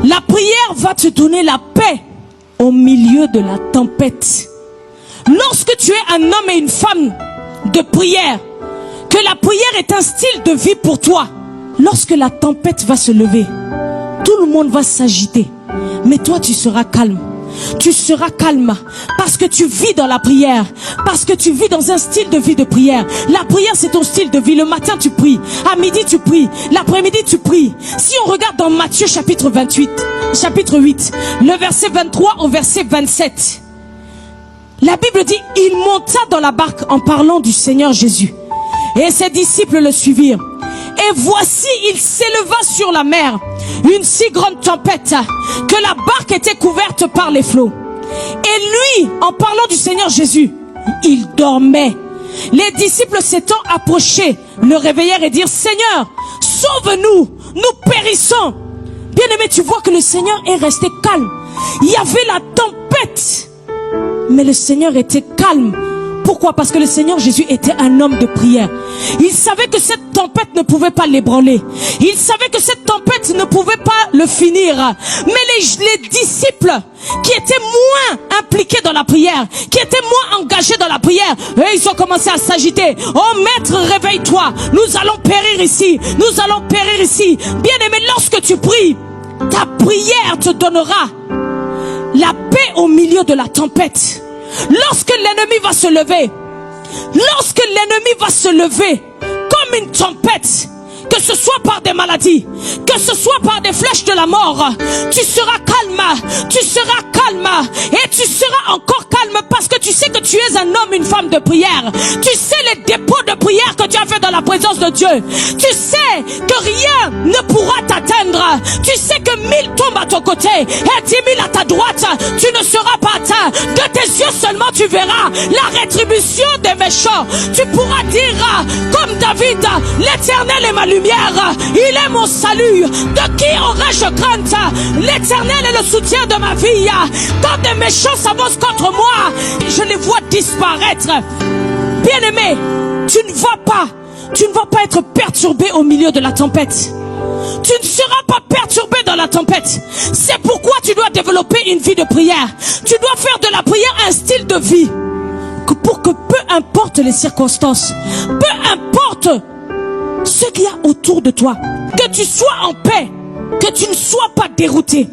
La prière va te donner la paix au milieu de la tempête. Lorsque tu es un homme et une femme de prière, que la prière est un style de vie pour toi, lorsque la tempête va se lever, tout le monde va s'agiter, mais toi tu seras calme. Tu seras calme parce que tu vis dans la prière, parce que tu vis dans un style de vie de prière. La prière, c'est ton style de vie. Le matin tu pries, à midi tu pries, l'après-midi tu pries. Si on regarde dans Matthieu chapitre 8, le verset 23 au verset 27, la Bible dit: il monta dans la barque en parlant du Seigneur Jésus, et ses disciples le suivirent. Et voici, il s'éleva sur la mer une si grande tempête que la barque était couverte par les flots. Et lui, en parlant du Seigneur Jésus, il dormait. Les disciples s'étant approchés, le réveillèrent et dirent: Seigneur, sauve-nous, nous périssons. Bien-aimé, tu vois que le Seigneur est resté calme. Il y avait la tempête, mais le Seigneur était calme. Pourquoi? Parce que le Seigneur Jésus était un homme de prière. Il savait que cette tempête ne pouvait pas l'ébranler. Il savait que cette tempête ne pouvait pas le finir. Mais les disciples qui étaient moins impliqués dans la prière, qui étaient moins engagés dans la prière, eux, ils ont commencé à s'agiter. Oh maître, réveille-toi. Nous allons périr ici. Nous allons périr ici. Bien-aimé, lorsque tu pries, ta prière te donnera la paix au milieu de la tempête. Lorsque l'ennemi va se lever, comme une tempête, que ce soit par des maladies, que ce soit par des flèches de la mort, tu seras calme, et tu seras encore calme parce que tu sais que tu es un homme, une femme de prière. Tu sais les dépôts de prière que tu as fait dans la présence de Dieu. Tu sais que rien ne pourra t'atteindre. Tu sais que 1000 tombent à ton côté et 10 000 à ta droite. Tu ne seras pas atteint. De tes yeux seulement tu verras la rétribution des méchants. Tu pourras dire comme David: l'Éternel est ma lumière, il est mon salut. De qui aurais-je crainte? L'Éternel est le soutien de ma vie. Quand des méchants s'avancent contre moi, je les vois disparaître. Bien-aimé, tu ne vas pas être perturbé au milieu de la tempête. Tu ne seras pas perturbé dans la tempête. C'est pourquoi tu dois développer une vie de prière. Tu dois faire de la prière un style de vie, pour que peu importe les circonstances, peu importe ce qu'il y a autour de toi, que tu sois en paix, que tu ne sois pas dérouté.